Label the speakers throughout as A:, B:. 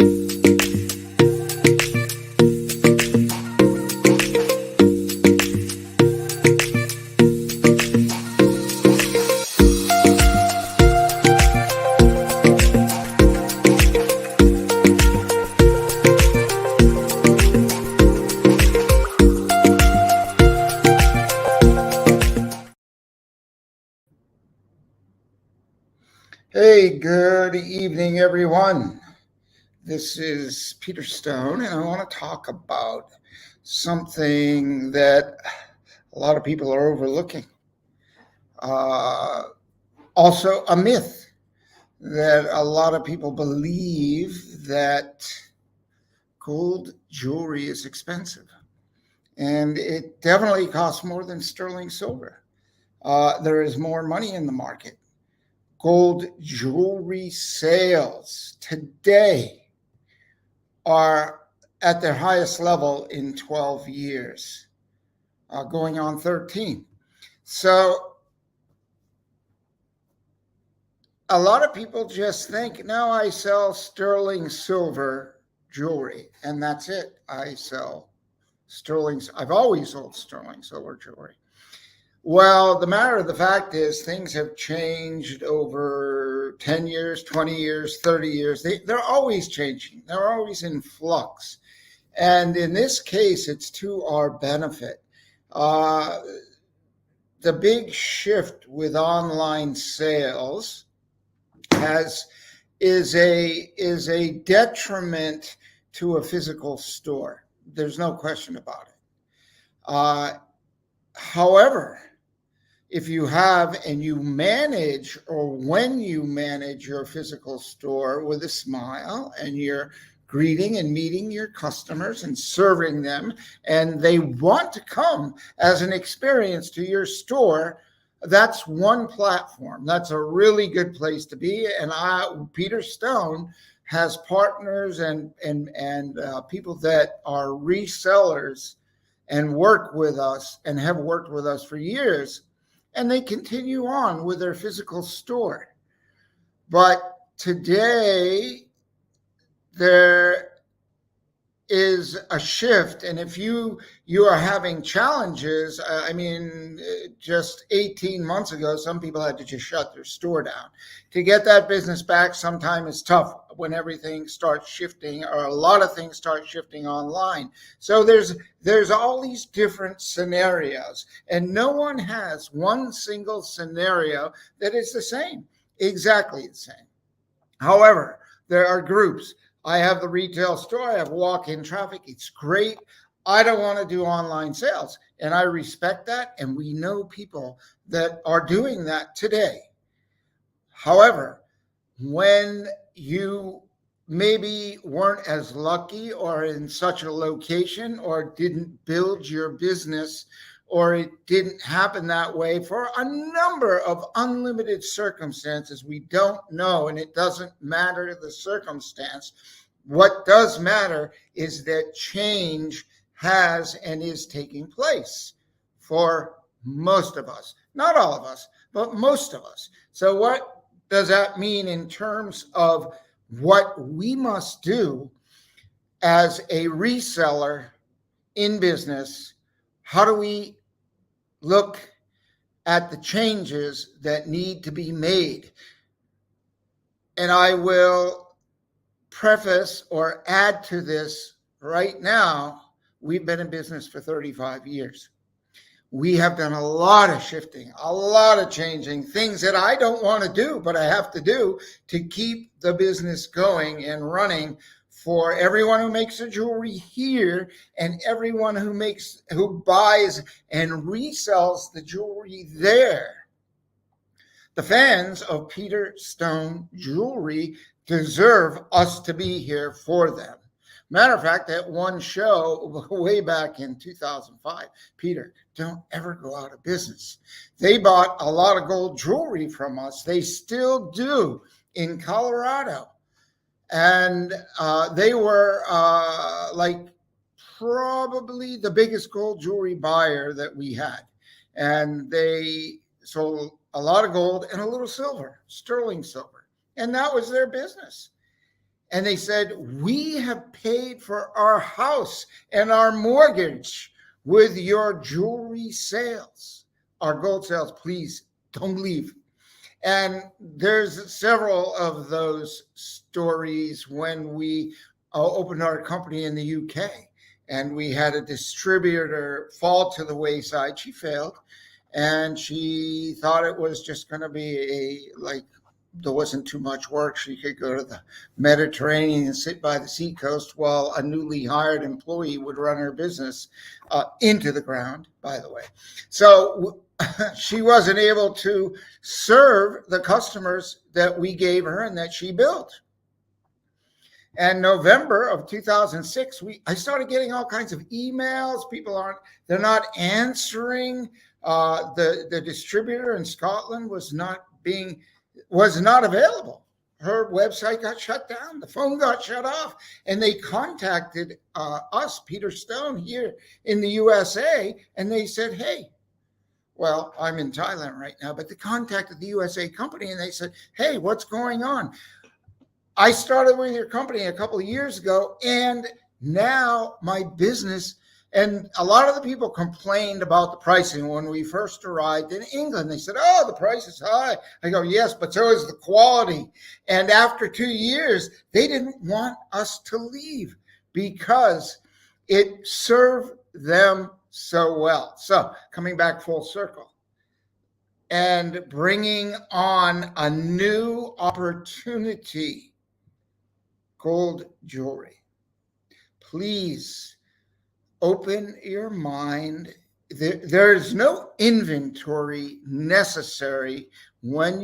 A: Hey, good evening, everyone. This is Peter Stone, and I want to talk about something that a lot of people are overlooking. Also, a myth that a lot of people believe that gold jewelry is expensive, and it definitely costs more than sterling silver. There is more money in the market. Gold jewelry sales today are at their highest level in 12 years, going on 13. So a lot of people just think, no, I sell sterling silver jewelry, and that's it. I sell sterling. I've always sold sterling silver jewelry. Well, the matter of the fact is things have changed over 10 years, 20 years, 30 years. They're always changing. They're always in flux. And in this case, it's to our benefit. The big shift with online sales is a detriment to a physical store. There's no question about it. However, if you have and you manage, or when you manage your physical store with a smile, and you're greeting and meeting your customers and serving them, and they want to come as an experience to your store, that's one platform. That's a really good place to be. And Peter Stone has partners and people that are resellers and work with us and have worked with us for years, and they continue on with their physical store. But today, there is a shift, and if you are having challenges, just 18 months ago, some people had to just shut their store down. To get that business back sometime is tough when everything starts shifting, or a lot of things start shifting online. So there's all these different scenarios, and no one has one single scenario that is the same, exactly the same. However, there are groups. I have the retail store. I have walk-in traffic. It's great. I don't want to do online sales, and I respect that. And we know people that are doing that today. However, when you maybe weren't as lucky, or in such a location, or didn't build your business, or it didn't happen that way for a number of unlimited circumstances, we don't know, and it doesn't matter the circumstance. What does matter is that change has and is taking place for most of us. Not all of us, but most of us. So what does that mean in terms of what we must do as a reseller in business? How do we look at the changes that need to be made? And I will preface or add to this right now. We've been in business for 35 years. We have done a lot of shifting, a lot of changing, things that I don't want to do, but I have to do to keep the business going and running for everyone who makes the jewelry here, and everyone who buys and resells the jewelry there. The fans of Peter Stone Jewelry deserve us to be here for them. Matter of fact, at one show way back in 2005, Peter, don't ever go out of business. They bought a lot of gold jewelry from us. They still do in Colorado. And they were like probably the biggest gold jewelry buyer that we had. And they sold a lot of gold and a little silver, sterling silver. And that was their business. And they said, we have paid for our house and our mortgage with your jewelry sales, our gold sales. Please don't leave. And there's several of those stories when we opened our company in the UK, and we had a distributor fall to the wayside. She failed, and she thought it was just going to be there wasn't too much work. She could go to the Mediterranean and sit by the seacoast while a newly hired employee would run her business into the ground, by the way. So she wasn't able to serve the customers that we gave her and that she built. And November of 2006, I started getting all kinds of emails. They're not answering. The distributor in Scotland was not available. Her website got shut down. The phone got shut off. And they contacted us, Peter Stone, here in the USA. And they said, hey, well, I'm in Thailand right now, but they contacted the USA company and they said, hey, what's going on? I started with your company a couple of years ago, and now my business, and a lot of the people complained about the pricing when we first arrived in England. They said, oh, the price is high. I go, yes, but so is the quality. And after 2 years, they didn't want us to leave because it served them so well. So coming back full circle and bringing on a new opportunity, gold jewelry. Please open your mind. There's no inventory necessary when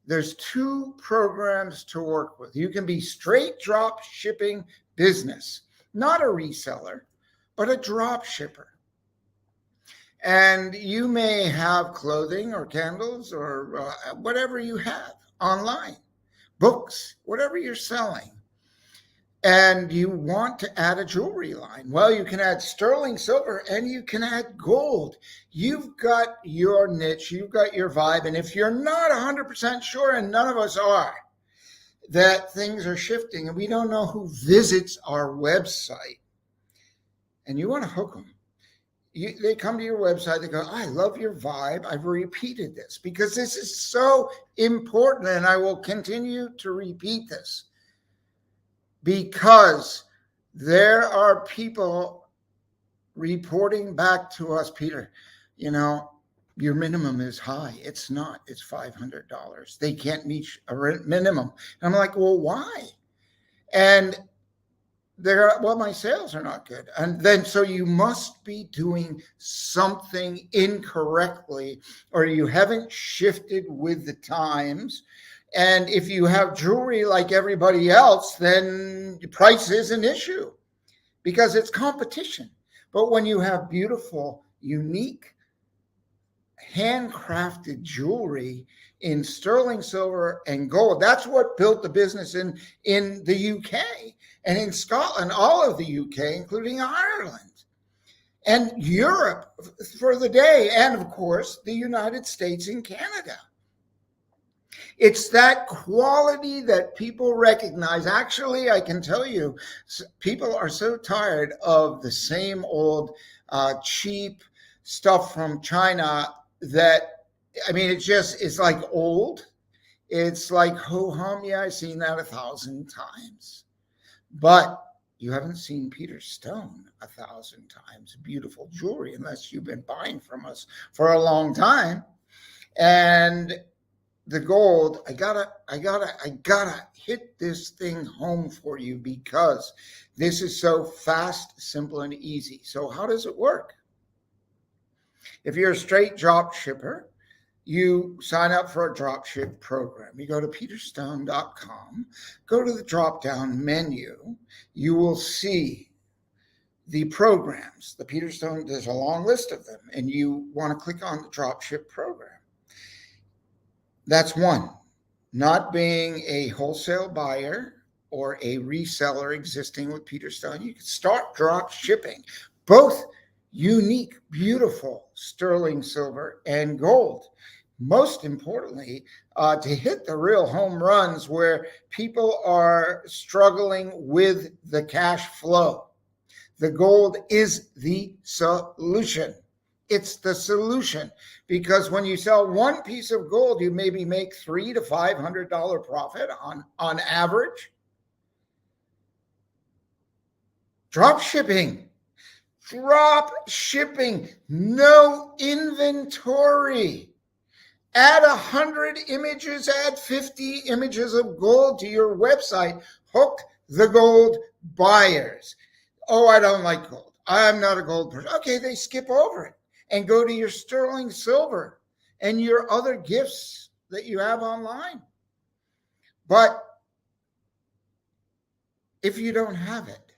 A: there's 2 programs to work with. You can be straight drop shipping business, not a reseller, but a drop shipper. And you may have clothing or candles or whatever you have online, books, whatever you're selling. And you want to add a jewelry line. Well, you can add sterling silver and you can add gold. You've got your niche, you've got your vibe. And if you're not 100% sure, and none of us are, that things are shifting and we don't know who visits our website, and you want to hook them, they come to your website, they go, I love your vibe. I've repeated this because this is so important, and I will continue to repeat this. Because there are people reporting back to us, Peter, your minimum is high. It's not. It's $500. They can't meet a minimum. And I'm like, well, why? And my sales are not good. And then so you must be doing something incorrectly, or you haven't shifted with the times. And if you have jewelry like everybody else, then the price is an issue because it's competition. But when you have beautiful, unique, handcrafted jewelry in sterling silver and gold, that's what built the business in the UK and in Scotland, all of the UK, including Ireland and Europe for the day, and of course, the United States and Canada. It's that quality that people recognize. Actually, I can tell you, people are so tired of the same old cheap stuff from China that, it's like old. It's like ho-hum. Yeah, I've seen that 1,000 times. But you haven't seen Peter Stone 1,000 times. Beautiful jewelry, unless you've been buying from us for a long time. And the gold, I gotta hit this thing home for you because this is so fast, simple, and easy. So how does it work? If you're a straight drop shipper, you sign up for a dropship program. You go to peterstone.com, go to the drop-down menu. You will see the programs. The Peter Stone, there's a long list of them, and you want to click on the dropship program. That's one. Not being a wholesale buyer or a reseller existing with Peter Stone, you can start drop shipping. Both unique, beautiful sterling silver and gold. most importantly, to hit the real home runs where people are struggling with the cash flow. The gold is the solution. It's the solution, because when you sell one piece of gold, you maybe make $300 to $500 profit on average. Drop shipping, no inventory. Add 100 images, add 50 images of gold to your website. Hook the gold buyers. Oh, I don't like gold. I'm not a gold person. Okay, they skip over it and go to your sterling silver and your other gifts that you have online. But if you don't have it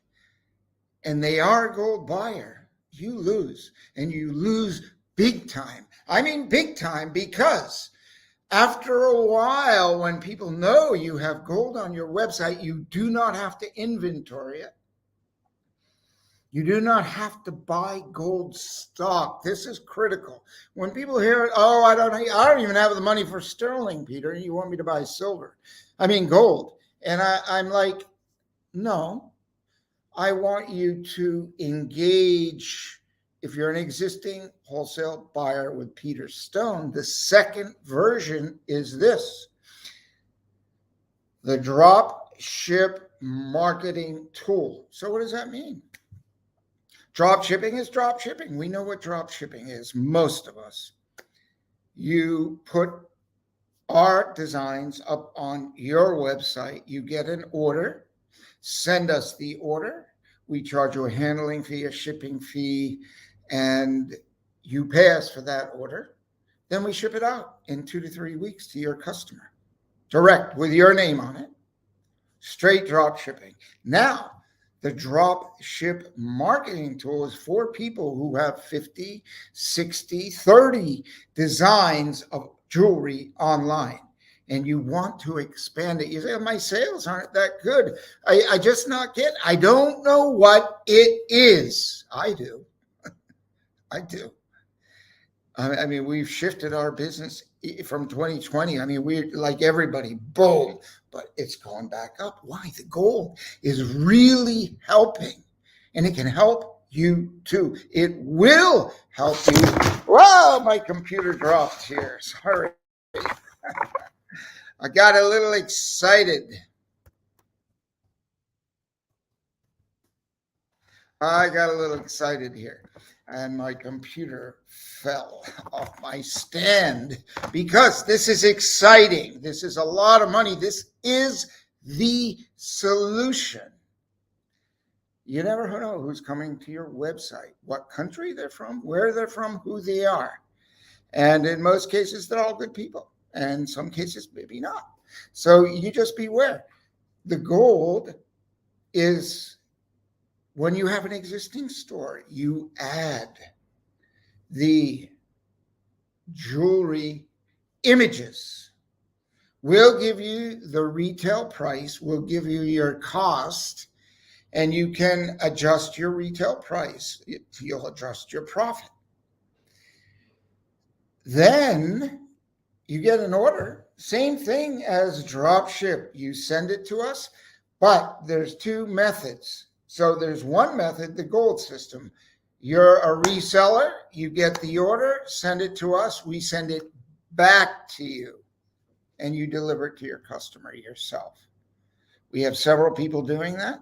A: and they are a gold buyer, you lose, and you lose big time. I mean big time, because after a while, when people know you have gold on your website, you do not have to inventory it. You do not have to buy gold stock. This is critical. When people hear it, oh, I don't even have the money for sterling, Peter. You want me to buy gold. And I'm like, no, I want you to engage. If you're an existing wholesale buyer with Peter Stone, the second version is this: the dropship marketing tool. So what does that mean? Drop shipping is drop shipping. We know what drop shipping is, most of us. You put our designs up on your website. You get an order. Send us the order. We charge you a handling fee, a shipping fee, and you pay us for that order. Then we ship it out in 2 to 3 weeks to your customer, direct, with your name on it. Straight drop shipping. Now, the drop ship marketing tool is for people who have 50, 60, 30 designs of jewelry online, and you want to expand it. You say, my sales aren't that good. I just not get, I don't know what it is. I do. I do. I mean, we've shifted our business from 2020. I mean, we're like everybody, boom, but it's going back up. Why? The gold is really helping, and it can help you too. It will help you. Wow, my computer dropped here. Sorry. I got a little excited. Here, and my computer fell off my stand, because this is exciting. This is a lot of money. This is the solution. You never know who's coming to your website, what country they're from, where they're from, who they are. And in most cases, they're all good people. And in some cases, maybe not. So you just beware. The gold is, when you have an existing store, you add the jewelry images. We'll give you the retail price, we'll give you your cost, and you can adjust your retail price. You'll adjust your profit. Then you get an order, same thing as drop ship. You send it to us, but there's two methods. So there's one method, the gold system. You're a reseller, you get the order, send it to us, we send it back to you, and you deliver it to your customer yourself. We have several people doing that.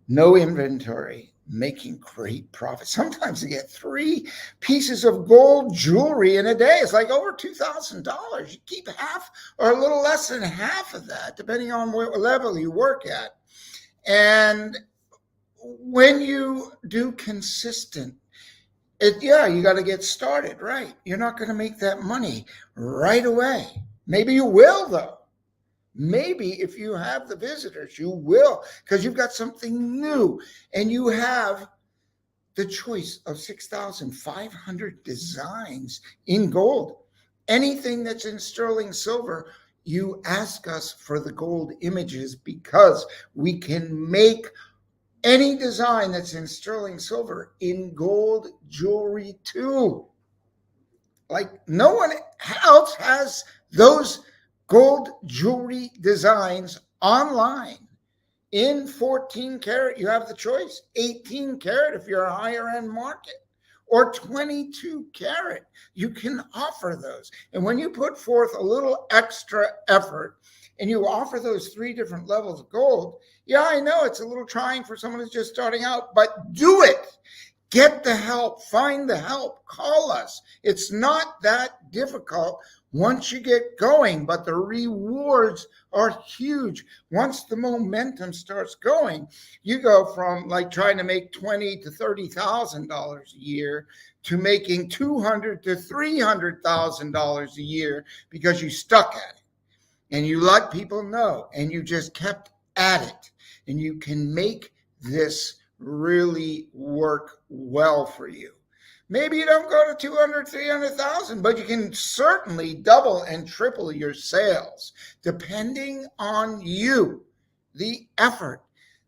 A: No inventory, making great profit. Sometimes you get 3 pieces of gold jewelry in a day. It's like over $2,000. You keep half or a little less than half of that, depending on what level you work at. And when you do consistent, you got to get started, right? You're not going to make that money right away. Maybe you will, though. Maybe if you have the visitors, you will, because you've got something new and you have the choice of 6,500 designs in gold. Anything that's in sterling silver, you ask us for the gold images, because we can make any design that's in sterling silver in gold jewelry too. Like no one else has those gold jewelry designs online. In 14 karat, you have the choice. 18 karat if you're a higher end market, or 22 karat. You can offer those. And when you put forth a little extra effort and you offer those 3 different levels of gold, yeah, I know it's a little trying for someone who's just starting out, but do it. Get the help, find the help, call us. It's not that difficult once you get going, but the rewards are huge. Once the momentum starts going, you go from like trying to make $20,000 to $30,000 a year to making $200,000 to $300,000 a year because you stuck at it and you let people know and you just kept at it, and you can make this really work well for you. Maybe you don't go to 200, 300,000, but you can certainly double and triple your sales depending on you, the effort,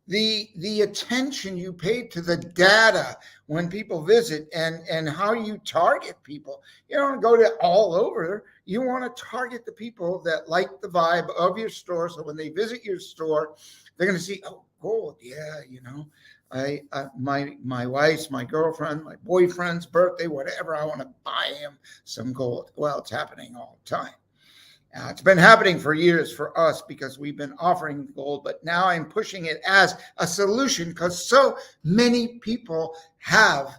A: the attention you pay to the data when people visit, and how you target people. You don't go to all over. You want to target the people that like the vibe of your store. So when they visit your store, they're going to see, oh, gold. Yeah, my wife's, my girlfriend, my boyfriend's birthday, whatever, I want to buy him some gold. Well, it's happening all the time. It's been happening for years for us because we've been offering gold, but now I'm pushing it as a solution because so many people have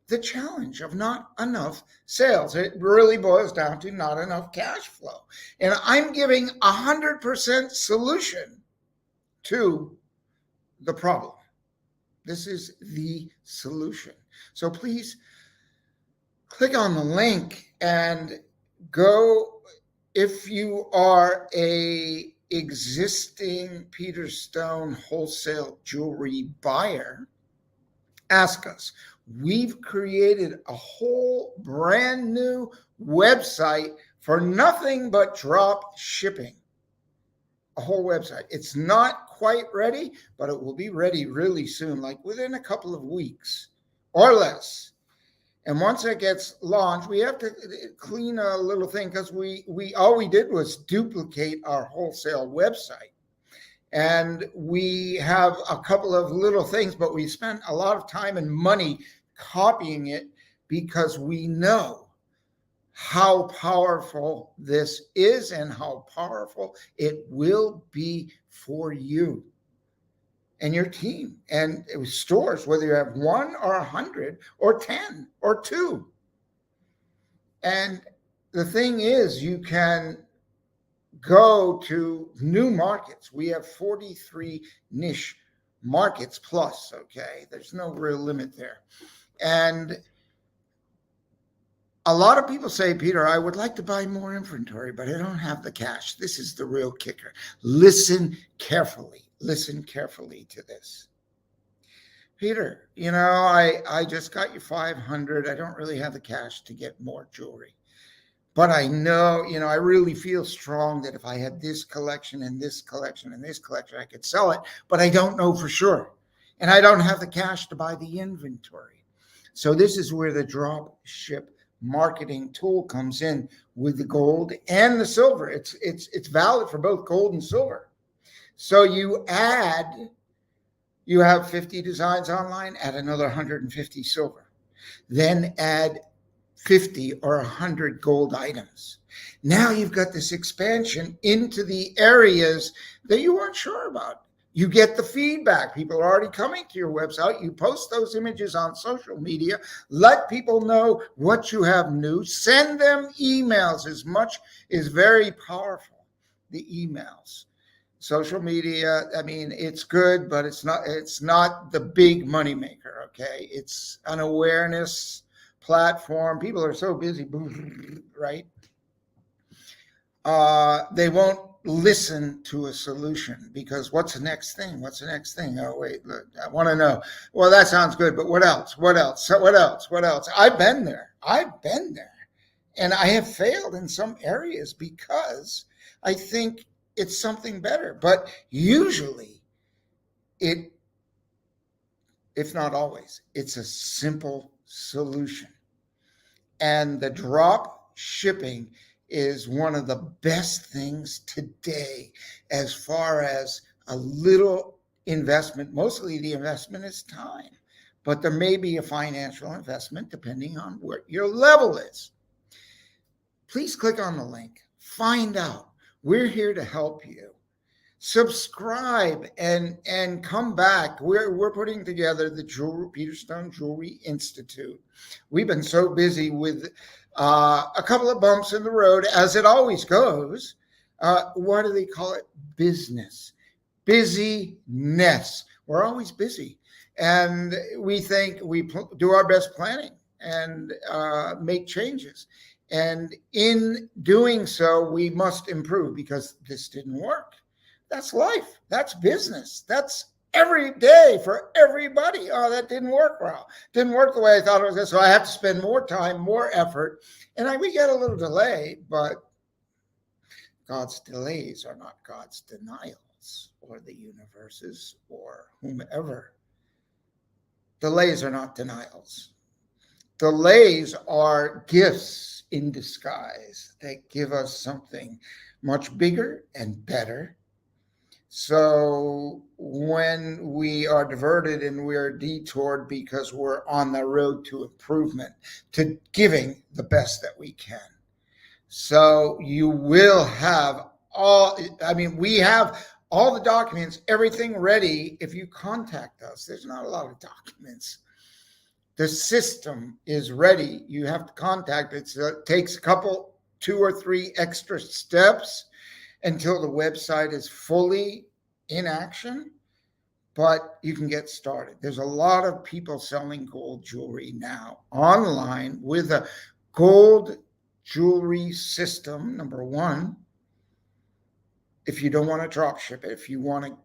A: the challenge of not enough sales. It really boils down to not enough cash flow. And I'm giving 100% solution to the problem. This is the solution. So please click on the link and go. If you are a existing Peter Stone wholesale jewelry buyer, ask us. We've created a whole brand new website for nothing but drop shipping. A whole website. It's not quite ready, but it will be ready really soon, like within a couple of weeks or less. And once it gets launched, we have to clean a little thing because we all we did was duplicate our wholesale website. And we have a couple of little things, but we spent a lot of time and money copying it because we know how powerful this is and how powerful it will be for you and your team and stores, whether you have 1 or 100 or 10 or 2. And the thing is, you can go to new markets. We have 43 niche markets plus, okay? There's no real limit there. And a lot of people say, Peter, I would like to buy more inventory, but I don't have the cash. This is the real kicker. Listen carefully. Listen carefully to this. Peter, I just got you 500. I don't really have the cash to get more jewelry. But I know, I really feel strong that if I had this collection and this collection and this collection, I could sell it. But I don't know for sure. And I don't have the cash to buy the inventory. So this is where the drop ship marketing tool comes in with the gold and the silver. It's valid for both gold and silver. So you have 50 designs online, add another 150 silver, then add 50 or 100 gold items. Now you've got this expansion into the areas that you weren't sure about. You get the feedback. People are already coming to your website. You post those images on social media. Let people know what you have new. Send them emails. As much is very powerful, the emails. Social media, I mean, it's good, but it's not the big money maker, okay? It's an awareness platform. People are so busy, right? They won't listen to a solution because what's the next thing? What's the next thing? Oh, wait, look, I want to know. Well, that sounds good, but what else? What else? So what else? What else? I've been there. And I have failed in some areas because I think it's something better. But usually if not always, it's a simple solution. And the drop shipping is one of the best things today as far as a little investment. Mostly the investment is time, but there may be a financial investment depending on what your level is. Please click on the link. Find out. We're here to help you. Subscribe and come back. We're putting together the Peter Stone Jewelry Institute. We've been so busy with a couple of bumps in the road, as it always goes. What do they call it? Business. Busyness. We're always busy. And we think we do our best planning and make changes. And in doing so, we must improve because this didn't work. That's life. That's business. That's every day for everybody. Oh, that didn't work well. Didn't work the way I thought it was going to. So I have to spend more time, more effort. And we get a little delay, but God's delays are not God's denials or the universe's or whomever. Delays are not denials. Delays are gifts in disguise that give us something much bigger and better. So when we are diverted and we're detoured because we're on the road to improvement, to giving the best that we can. So you will have we have all the documents, everything ready if you contact us. There's not a lot of documents. The system is ready. You have to contact it. So it takes a couple, 2 or 3 extra steps until the website is fully in action, but you can get started. There's a lot of people selling gold jewelry now online with a gold jewelry system, number one. If you don't want to drop ship it, if you want to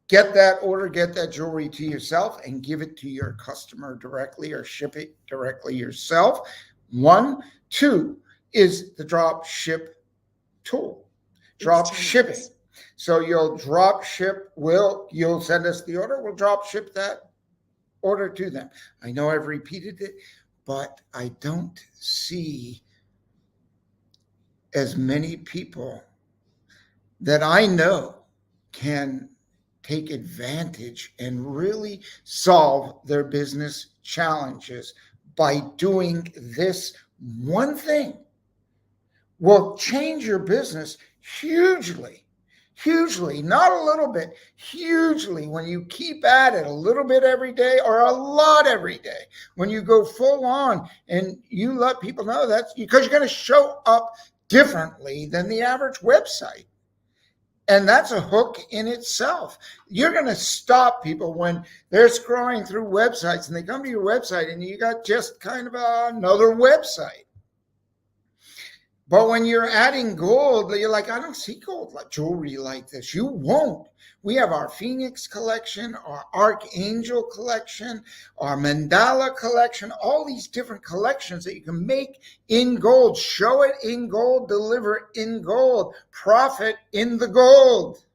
A: get that order, get that jewelry to yourself and give it to your customer directly or ship it directly yourself. 1, 2 is the drop ship tool, drop shipping. So you'll drop ship, you'll send us the order, we'll drop ship that order to them. I know I've repeated it, but I don't see as many people that I know can take advantage and really solve their business challenges by doing this one thing. Will change your business hugely, not a little bit, hugely, when you keep at it a little bit every day or a lot every day. When you go full on and you let people know that's because you're going to show up differently than the average website. And that's a hook in itself. You're going to stop people when they're scrolling through websites and they come to your website and you got just kind of another website. But when you're adding gold, you're like, I don't see gold like jewelry like this. You won't. We have our Phoenix collection, our Archangel collection, our Mandala collection, all these different collections that you can make in gold, show it in gold, deliver in gold, profit in the gold.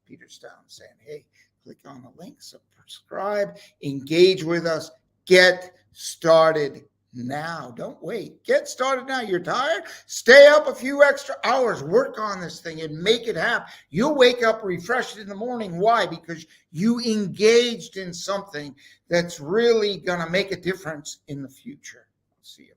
A: Peter Stone saying, hey, click on the link, subscribe, engage with us, get started now. Don't wait. Get started now. You're tired? Stay up a few extra hours. Work on this thing and make it happen. You'll wake up refreshed in the morning. Why? Because you engaged in something that's really going to make a difference in the future. I'll see you.